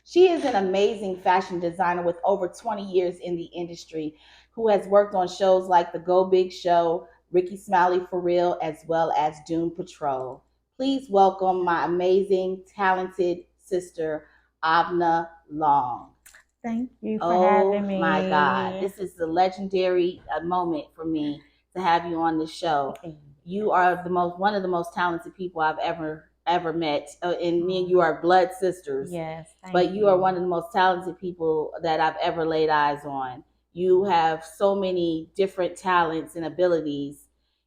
She is an amazing fashion designer with over 20 years in the industry, who has worked on shows like The Go Big Show, Ricky Smiley for Real, as well as Doom Patrol. Please welcome my amazing, talented sister, Avna Long. Thank you for Oh having my God. me. This is a legendary moment for me to have you on the show. You are one of the most talented people I've ever met. And me and you are blood sisters. Yes, thank But you are one of the most talented people that I've ever laid eyes on. You have so many different talents and abilities.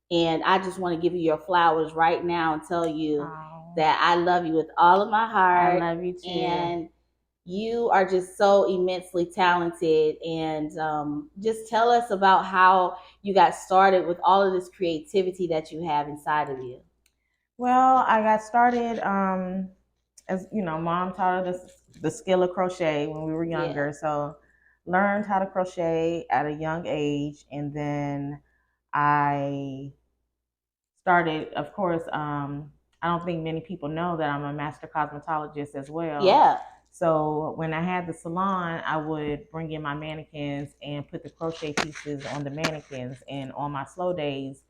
And I just want to give you your flowers right now and tell you that I love you with all of my heart. I love you too. And you are just so immensely talented. And just tell us about how you got started with all of this creativity that you have inside of you. Well, I got started as mom taught us the skill of crochet when we were younger. Yeah. So learned how to crochet at a young age, and then I started, of course, I don't think many people know that I'm a master cosmetologist as well. Yeah. So when I had the salon, I would bring in my mannequins and put the crochet pieces on the mannequins. And on my slow days,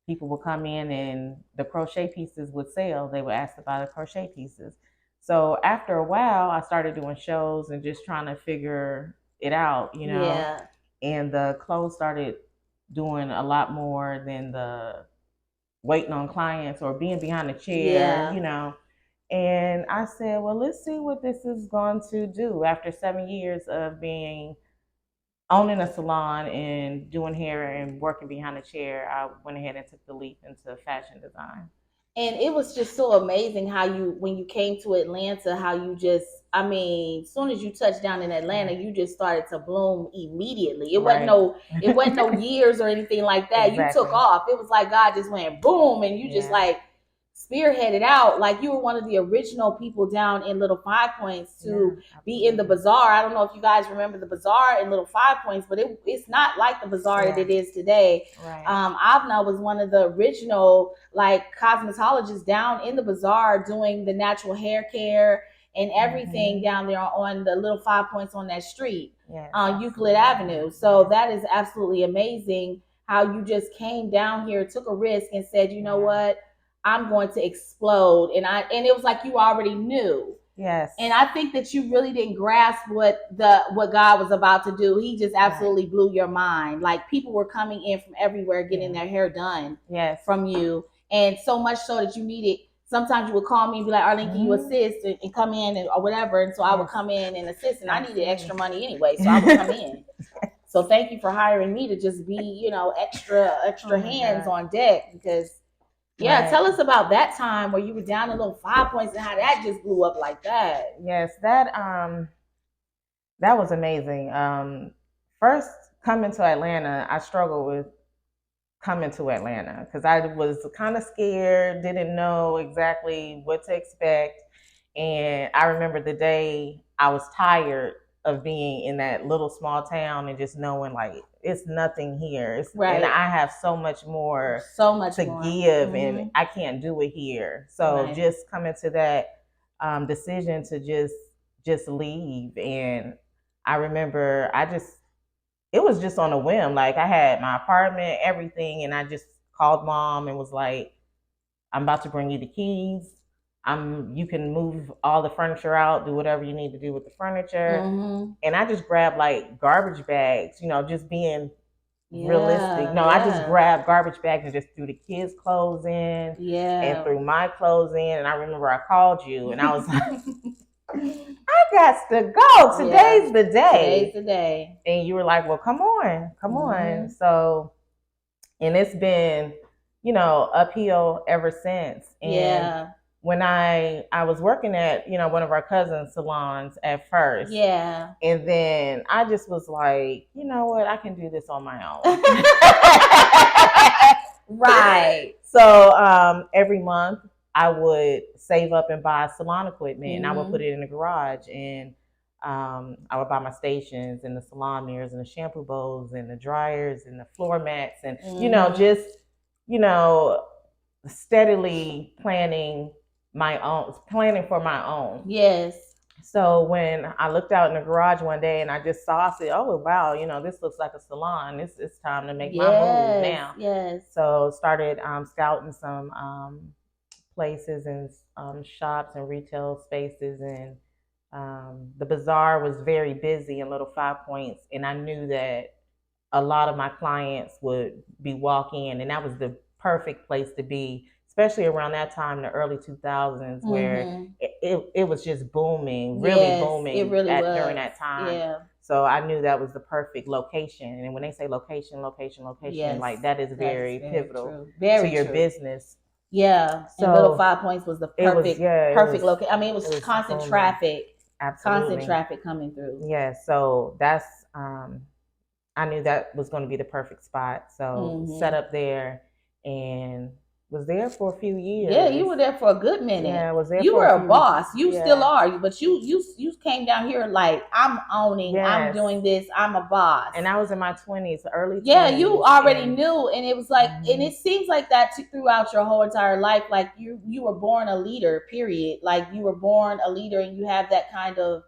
people would come in and the crochet pieces would sell. They would ask to buy the crochet pieces. So after a while, I started doing shows and just trying to figure it out, Yeah. And the clothes started doing a lot more than the waiting on clients or being behind the chair, Yeah. And I said, well, let's see what this is going to do. After 7 years of owning a salon and doing hair and working behind the chair, I went ahead and took the leap into fashion design. And it was just so amazing how when you came to Atlanta, how you just, I mean, as soon as you touched down in Atlanta, you just started to bloom immediately. It wasn't it wasn't no years or anything like that. Exactly. You took off. It was like God just went boom, and you just like spearheaded out. Like you were one of the original people down in Little Five Points to be in the bazaar. I don't know if you guys remember the bazaar in Little Five Points, but it's not like the bazaar that it is today. Right. AVNAH was one of the original like cosmetologists down in the bazaar doing the natural hair care and everything down there on the Little Five Points on that street, on Euclid Avenue. So that is absolutely amazing how you just came down here, took a risk, and said, you know what, I'm going to explode. And it was like you already knew. Yes. And I think that you really didn't grasp what God was about to do. He just absolutely blew your mind. Like people were coming in from everywhere getting their hair done from you. And so much so that you needed, sometimes you would call me and be like, Arlene, can you assist and come in or whatever. And so I would come in and assist, and I needed extra money anyway. So I would come in. So thank you for hiring me to just be, extra hands on deck, because tell us about that time where you were down in Little Five Points and how that just blew up like that. Yes, that was amazing. First coming to Atlanta, I struggled with coming to Atlanta because I was kind of scared, didn't know exactly what to expect. And I remember the day I was tired of being in that little small town and just knowing like it's nothing here. And I have so much more to give, and I can't do it here. So just coming to that decision to just leave. And I remember it was just on a whim. Like I had my apartment, everything, and I just called mom and was like, I'm about to bring you the keys. You can move all the furniture out, do whatever you need to do with the furniture. And I just grabbed like garbage bags, just being realistic. No, I just grabbed garbage bags and just threw the kids' clothes in and threw my clothes in. And I remember I called you and I was like, I got to go. Today's the day. Today's the day. And you were like, well, come on. So, and it's been, uphill ever since. And when I was working at, one of our cousins' salons at first. Yeah. And then I just was like, you know what? I can do this on my own. Right. So every month I would save up and buy salon equipment, and I would put it in the garage, and I would buy my stations and the salon mirrors and the shampoo bowls and the dryers and the floor mats and, steadily planning for my own. Yes. So when I looked out in the garage one day and I just saw, I said, "Oh wow, this looks like a salon. It's time to make my move now." Yes. So started scouting some places and shops and retail spaces, and the bazaar was very busy in Little Five Points, and I knew that a lot of my clients would be walking in, and that was the perfect place to be, especially around that time in the early 2000s, where it was just booming, really booming. It really was during that time. Yeah. So I knew that was the perfect location. And when they say location, Yes, like that is very pivotal to your business. Yeah. So and Little Five Points was the perfect, perfect location. I mean, it was constant booming. traffic. Absolutely. Constant traffic coming through. Yeah. So that's I knew that was going to be the perfect spot. So set up there and was there for a few years. Yeah, you were there for a good minute. Yeah, I was there. You were a boss. You still are, but you came down here like, I'm owning. I'm doing this. I'm a boss. And I was in my 20s, early 20s. Yeah, you already knew, and it was like, and it seems like that throughout your whole entire life. Like you were born a leader. Period. Like you were born a leader, and you have that kind of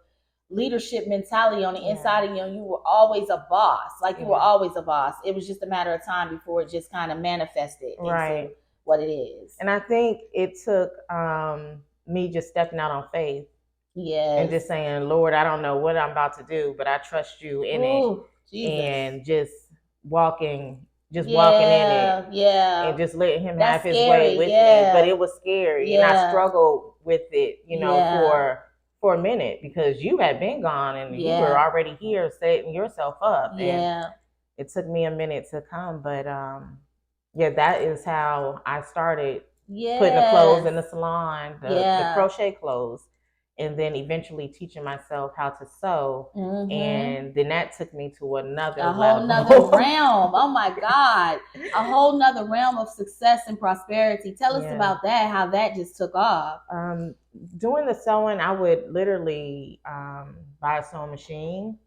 leadership mentality on the inside of you, and you were always a boss. Like you were always a boss. It was just a matter of time before it just kind of manifested into what it is. And I think it took me just stepping out on faith. Yes. And just saying, Lord, I don't know what I'm about to do, but I trust you in it. Jesus. And just walking in it. Yeah. And just letting him have his way with me. But it was scary. And I struggled with it, for a minute, because you had been gone and you were already here setting yourself up. And it took me a minute to come, but that is how I started putting the clothes in the salon, the crochet clothes, and then eventually teaching myself how to sew. And then that took me to another whole nother realm. Oh my God. A whole nother realm of success and prosperity. Tell us about that, how that just took off. Doing the sewing, I would literally buy a sewing machine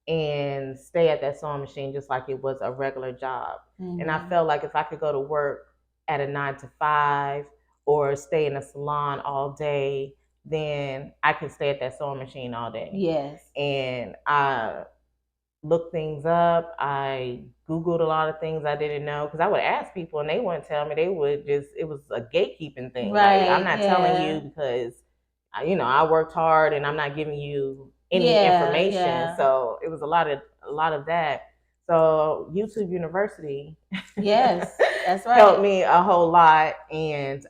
and stay at that sewing machine just like it was a regular job. And I felt like if I could go to work at a 9 to 5 or stay in a salon all day, then I could stay at that sewing machine all day. Yes. And I looked things up. I Googled a lot of things I didn't know, because I would ask people and they wouldn't tell me. They would just, it was a gatekeeping thing. Right. Like, I'm not telling you because, I worked hard and I'm not giving you any information. Yeah. So it was a lot of that. So YouTube University, yes, that's right, helped me a whole lot, and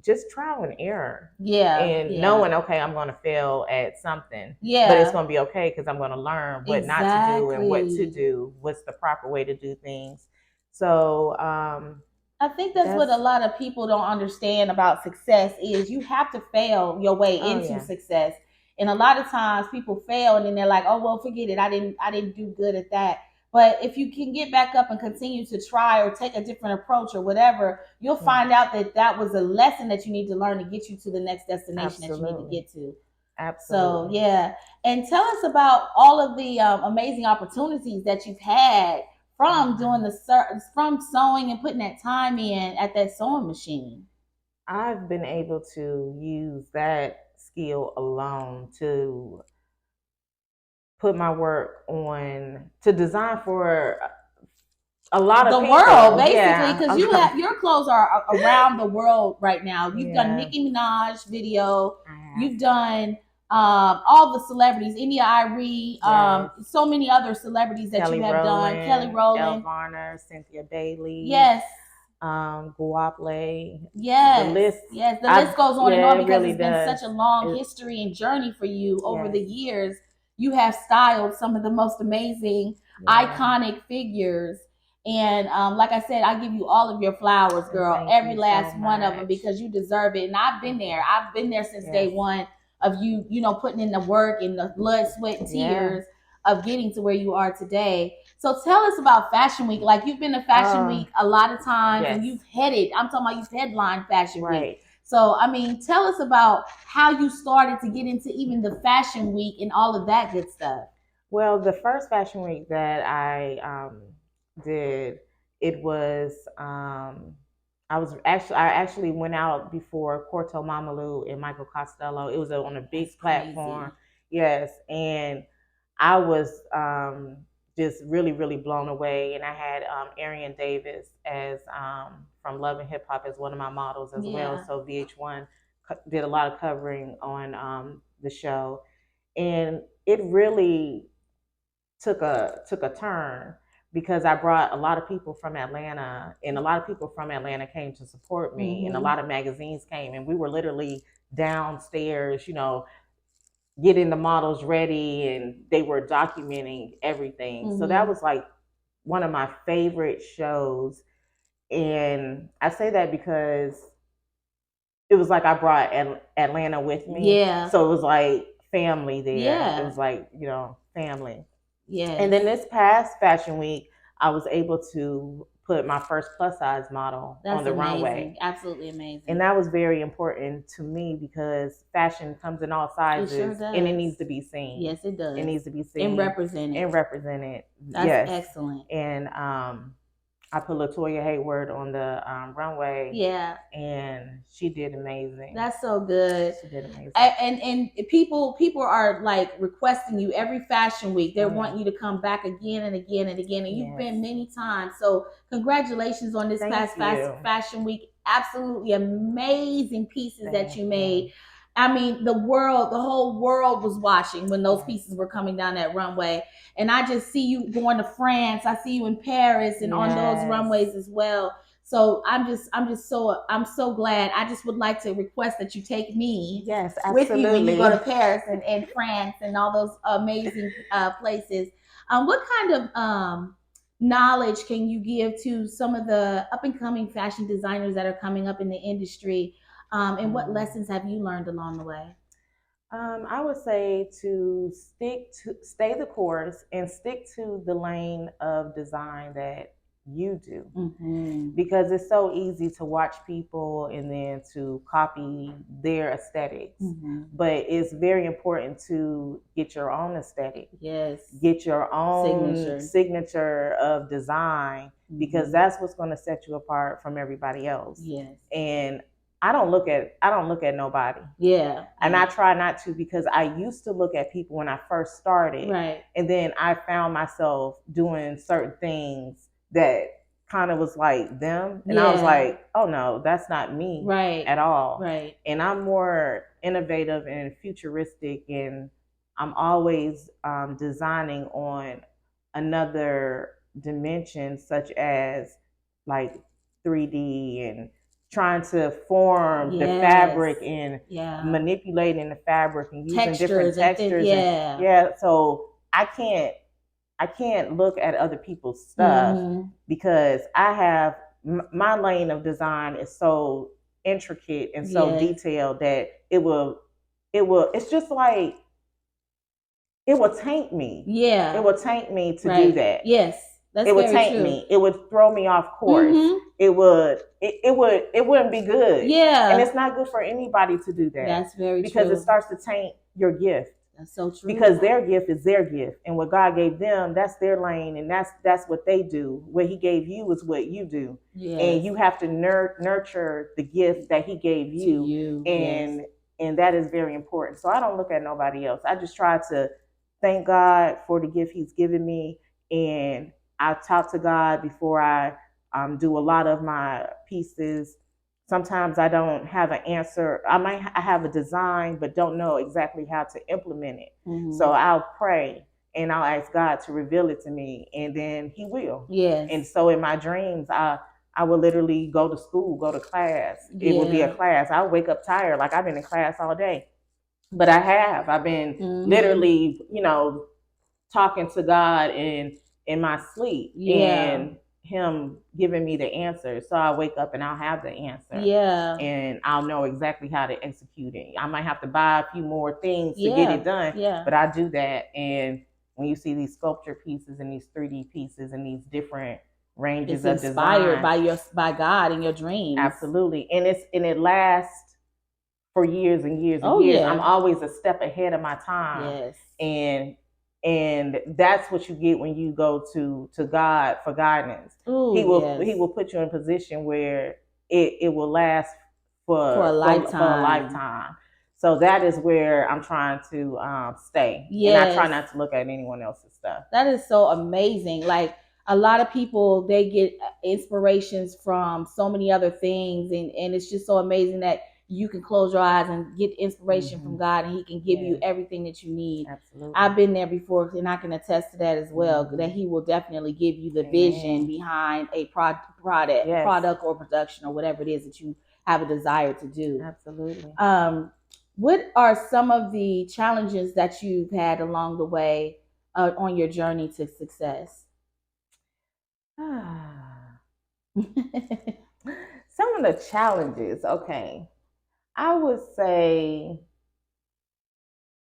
just trial and error. And knowing, okay, I'm going to fail at something. But it's going to be okay because I'm going to learn what not to do and what to do. What's the proper way to do things. So I think that's what a lot of people don't understand about success is you have to fail your way into success. And a lot of times people fail and then they're like, oh, well, forget it. I didn't do good at that. But if you can get back up and continue to try or take a different approach or whatever, you'll find out that was a lesson that you need to learn to get you to the next destination that you need to get to. Absolutely. So, and tell us about all of the amazing opportunities that you've had from doing from sewing and putting that time in at that sewing machine. I've been able to use that skill alone to put my work on, to design for a lot of people. World, basically, because your clothes are around the world right now. You've done Nicki Minaj video. You've done all the celebrities, India Arie, so many other celebrities that you have done. Kelly Rowland, Elle Varner, Cynthia Bailey. Yes. Guaple. Yes. The list. Yes, the list goes on and on because really it's been such a long history and journey for you over the years. You have styled some of the most amazing, iconic figures. And like I said, I give you all of your flowers, girl. Every last one of them, because you deserve it. And I've been there. I've been there since day one of you, putting in the work and the blood, sweat, and tears of getting to where you are today. So tell us about Fashion Week. Like, you've been to Fashion Week a lot of times and you've I'm talking about you've headlined Fashion Week. So, I mean, tell us about how you started to get into even the Fashion Week and all of that good stuff. Well, the first Fashion Week that I did, it was, I actually went out before Corto Mamalu and Michael Costello. It was on a big platform. Yes. And I was just really, really blown away. And I had Arian Davis as from Love and Hip Hop as one of my models as well. So VH1 did a lot of covering on the show. And it really took a turn because I brought a lot of people from Atlanta, and a lot of people from Atlanta came to support me, and a lot of magazines came, and we were literally downstairs, getting the models ready, and they were documenting everything. So that was like one of my favorite shows. And I say that because it was like I brought Atlanta with me. Yeah. So it was like family there. Yeah. It was like, family. Yeah. And then this past Fashion Week, I was able to put my first plus size model on the runway. Absolutely amazing. And that was very important to me because fashion comes in all sizes. It sure does. And it needs to be seen. Yes, it does. It needs to be seen. And represented. That's excellent. And I put LaToya Hayward on the runway. Yeah. And she did amazing. That's so good. She did amazing. And people are like requesting you every Fashion Week. They want you to come back again and again and again. And you've been many times. So congratulations on this past Fashion Week. Absolutely amazing pieces that you made. I mean, the whole world was watching when those pieces were coming down that runway. And I just see you going to France. I see you in Paris and on those runways as well. So I'm so glad. I just would like to request that you take me with you when you go to Paris and France and all those amazing places. What kind of knowledge can you give to some of the up and coming fashion designers that are coming up in the industry? And what lessons have you learned along the way? I would say to stay the course and stick to the lane of design that you do, because it's so easy to watch people and then to copy their aesthetics, but it's very important to get your own aesthetic. Yes. Get your own signature of design, because that's what's going to set you apart from everybody else. Yes. And I don't look at nobody. Yeah. And I try not to, because I used to look at people when I first started. Right. And then I found myself doing certain things that kind of was like them. And I was like, oh no, that's not me at all. Right. And I'm more innovative and futuristic, and I'm always designing on another dimension, such as like 3D, and trying to form the fabric and manipulating the fabric and using different textures. So I can't look at other people's stuff, because I have my lane of design is so intricate and so detailed that it's just like it will taint me. Yeah. It will taint me to do that. Yes. It would taint me. It would throw me off course. It wouldn't be good. Yeah. And it's not good for anybody to do that. That's very true. Because it starts to taint your gift. That's so true. Because their gift is their gift. And what God gave them, that's their lane, and that's what they do. What he gave you is what you do. Yes. And you have to nurture the gift that he gave you. And that is very important. So I don't look at nobody else. I just try to thank God for the gift he's given me, and I talk to God before I do a lot of my pieces. Sometimes I don't have an answer. I have a design, but don't know exactly how to implement it. So I'll pray and I'll ask God to reveal it to me, and then he will. Yes. And so in my dreams, I will literally go to school, go to class. It will be a class. I'll wake up tired, like I've been in class all day. But I've been literally, talking to God in my sleep, and him giving me the answer. So I wake up and I'll have the answer. Yeah. And I'll know exactly how to execute it. I might have to buy a few more things to get it done. Yeah. But I do that. And when you see these sculpture pieces and these 3D pieces and these different ranges of design, inspired by God in your dreams. Absolutely. And it lasts for years and years and years. I'm always a step ahead of my time. Yes. And that's what you get when you go to God for guidance. Ooh, he will put you in a position where it will last for a lifetime. For a lifetime. So that is where I'm trying to stay. Yes. And I try not to look at anyone else's stuff. That is so amazing. Like a lot of people, they get inspirations from so many other things. And it's just so amazing that you can close your eyes and get inspiration from God, and he can give you everything that you need. Absolutely. I've been there before, and I can attest to that as well, that he will definitely give you the vision behind a product or production or whatever it is that you have a desire to do. Absolutely. What are some of the challenges that you've had along the way on your journey to success? Some of the challenges, okay. I would say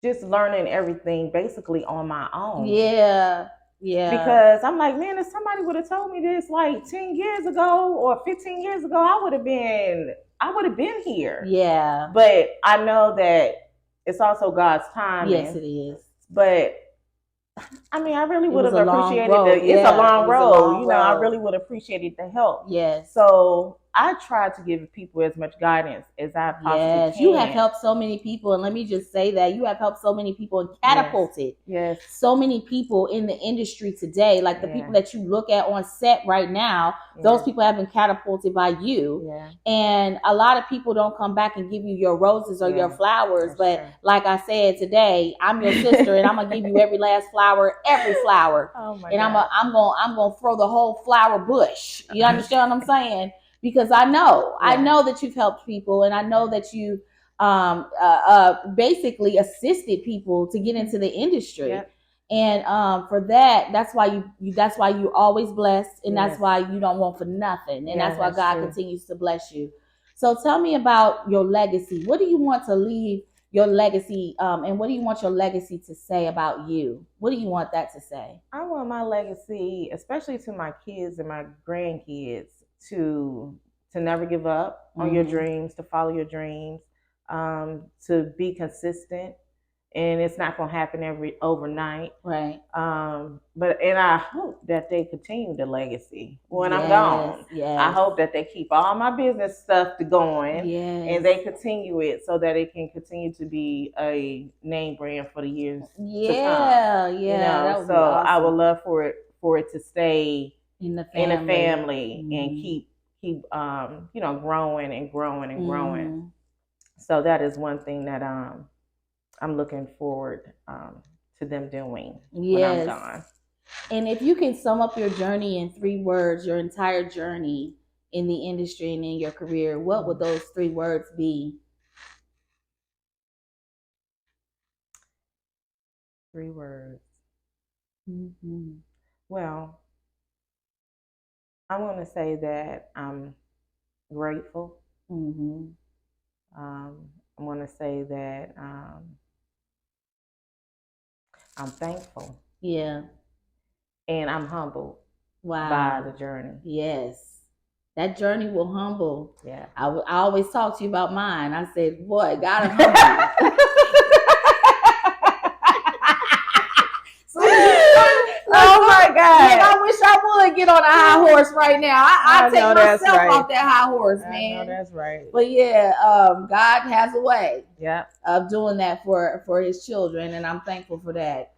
just learning everything basically on my own. Yeah. Because I'm like, man, if somebody would have told me this like 10 years ago or 15 years ago, I would have been here. Yeah. But I know that it's also God's timing. Yes, it is. But I mean, I really would have appreciated it's a long road. I really would have appreciated the help. Yes. So I try to give people as much guidance as I possibly can. You have helped so many people, and let me just say that you have helped so many people and catapulted so many people in the industry today. Like the people that you look at on set right now, those people have been catapulted by you. And a lot of people don't come back and give you your roses or your flowers. But like I said today, I'm your sister, and I'm gonna give you every last flower, every flower. Oh my and God. I'm gonna throw the whole flower bush. You understand what I'm saying? Because I know that you've helped people, and I know that you basically assisted people to get into the industry. And for that's why you're always blessed, and that's why you don't want for nothing, and that's why God continues to bless you. So tell me about your legacy. What do you want to leave your legacy, and what do you want your legacy to say about you? What do you want that to say? I want my legacy, especially to my kids and my grandkids, to never give up on your dreams, to follow your dreams, to be consistent, and it's not going to happen overnight. Right. But I hope that they continue the legacy when I'm gone. I hope that they keep all my business stuff going, and they continue it so that it can continue to be a name brand for the years to come. That so awesome. I would love for it to stay in the family, and keep growing and growing and growing. So that is one thing that I'm looking forward to them doing when I'm gone. And if you can sum up your journey in 3 words, your entire journey in the industry and in your career, what would those 3 words be? 3 words. Well, I'm going to say that I'm grateful. I'm going to say that I'm thankful. Yeah. And I'm humbled by the journey. Yes. That journey will humble. Yeah. I always talk to you about mine. I said, boy, gotta humble. Oh my God. Man, I wish I would get on a high horse right now. I take myself off that high horse, man. I know that's right. But God has a way of doing that for his children, and I'm thankful for that.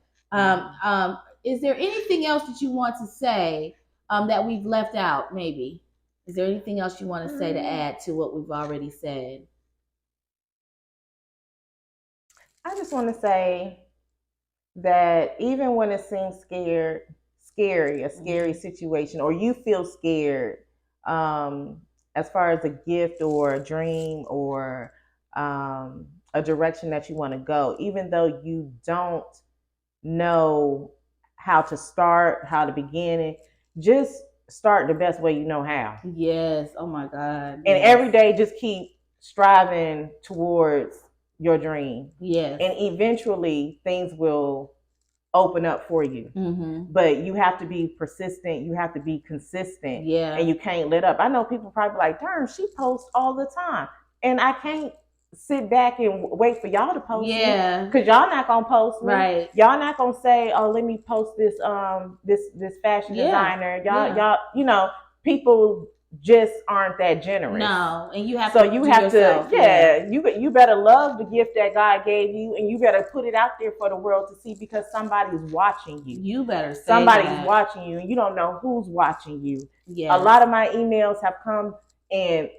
Is there anything else that you want to say that we've left out, maybe? Is there anything else you want to say to add to what we've already said? I just want to say that even when it seems scary, a scary situation, or you feel scared, as far as a gift or a dream or a direction that you want to go, even though you don't know how to start, how to begin it, just start the best way you know how. Yes. Oh my God. And every day just keep striving towards your dream. Yes. And eventually things will open up for you. But you have to be persistent. You have to be consistent. Yeah. And you can't let up. I know people probably like, darn, she posts all the time. And I can't sit back and wait for y'all to post me. Because y'all not going to post me. Right. Y'all not going to say, oh, let me post this this fashion designer. Y'all, people just aren't that generous. No, and you have so to. You have yourself. to, yeah. You better love the gift that God gave you, and you better put it out there for the world to see, because somebody's watching you. You better say somebody's that. watching you, and you don't know who's watching you. Yes. A lot of my emails have come and,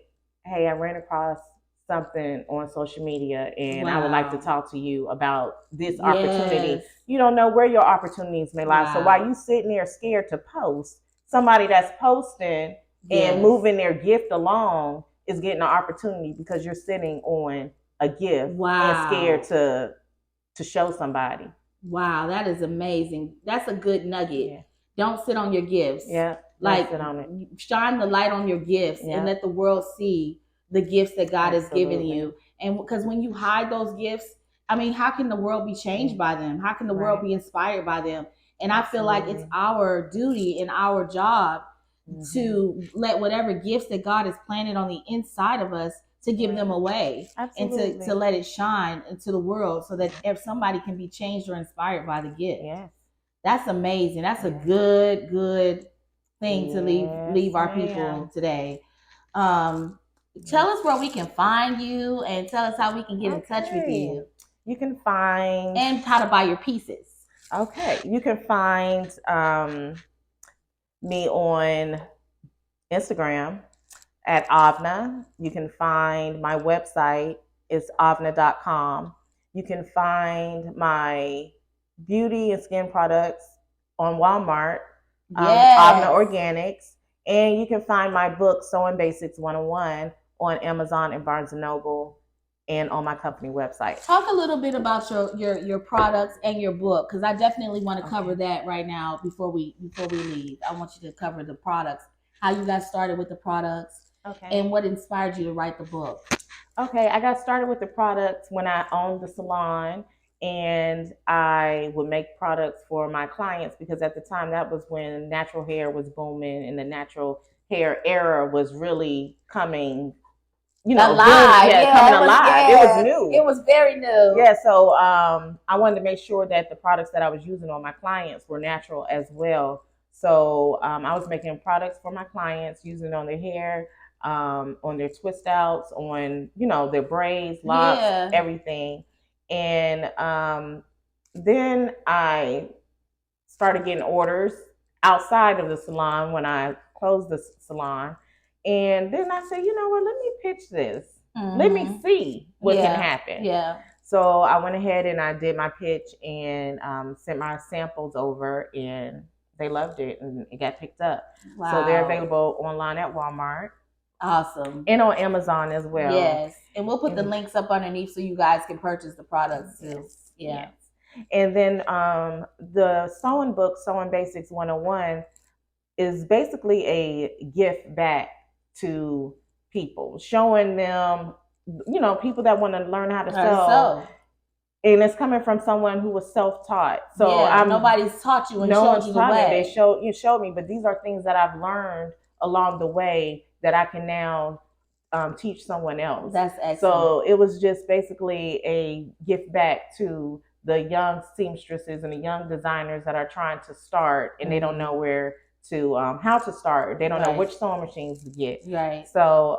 hey, I ran across something on social media, and I would like to talk to you about this opportunity. You don't know where your opportunities may lie. So while you sitting there scared to post, somebody that's posting and moving their gift along is getting an opportunity, because you're sitting on a gift and scared to show somebody. Wow, that is amazing. That's a good nugget. Yeah. Don't sit on your gifts. Yeah. Like, shine the light on your gifts and let the world see the gifts that God has given you. And because when you hide those gifts, I mean, how can the world be changed by them? How can the world be inspired by them? And I feel like it's our duty and our job to let whatever gifts that God has planted on the inside of us, to give them away. Absolutely. And to let it shine into the world, so that if somebody can be changed or inspired by the gift. Yes. That's amazing. That's a good thing to leave our people today. Tell us where we can find you, and tell us how we can get in touch with you. You can find, and how to buy your pieces. Okay. You can find me on Instagram at AVNAH. You can find my website is avnah.com. You can find my beauty and skin products on Walmart, AVNAH Organics. And you can find my book, Sewing Basics 101, on Amazon and Barnes & Noble, and on my company website. Talk a little bit about your products and your book, because I definitely want to cover that right now before we leave. I want you to cover the products, how you got started with the products, and what inspired you to write the book. Okay, I got started with the products when I owned the salon, and I would make products for my clients, because at the time that was when natural hair was booming and the natural hair era was really coming, alive. Coming alive. It was new. It was very new. Yeah, so I wanted to make sure that the products that I was using on my clients were natural as well. So I was making products for my clients, using it on their hair, on their twist outs, on their braids, locks, everything. And then I started getting orders outside of the salon when I closed the salon. And then I said, you know what, let me pitch this. Let me see what can happen. Yeah. So I went ahead and I did my pitch and sent my samples over, and they loved it, and it got picked up. Wow. So they're available online at Walmart. Awesome. And on Amazon as well. Yes. And we'll put the links up underneath so you guys can purchase the products too. Yes. And then the sewing book, Sewing Basics 101, is basically a gift back to people, showing them, people that want to learn how to sew. And it's coming from someone who was self-taught. So nobody's taught you and showed you the way. They showed me, but these are things that I've learned along the way that I can now teach someone else. That's excellent. So it was just basically a gift back to the young seamstresses and the young designers that are trying to start, and they don't know where to how to start. They don't know which sewing machines to get. Right. So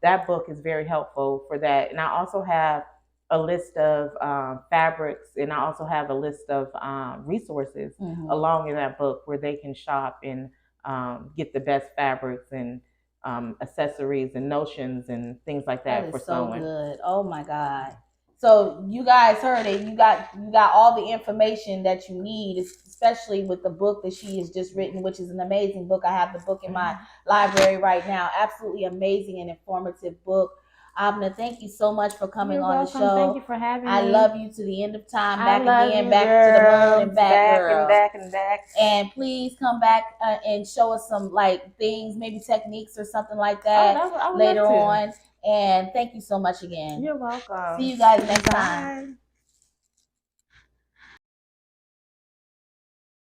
that book is very helpful for that. And I also have a list of fabrics, and I also have a list of resources along in that book where they can shop and get the best fabrics and accessories and notions and things like that for sewing. So good. Oh my God. So you guys heard it. You got all the information that you need, especially with the book that she has just written, which is an amazing book. I have the book in my library right now. Absolutely amazing and informative book. AVNAH, thank you so much for coming on the show. Thank you for having me. I love you to the end of time. Back again, back to the moon and back, girl. And back and back. And please come back and show us some things, maybe techniques or something like that later on. And thank you so much again. You're welcome. See you guys next time.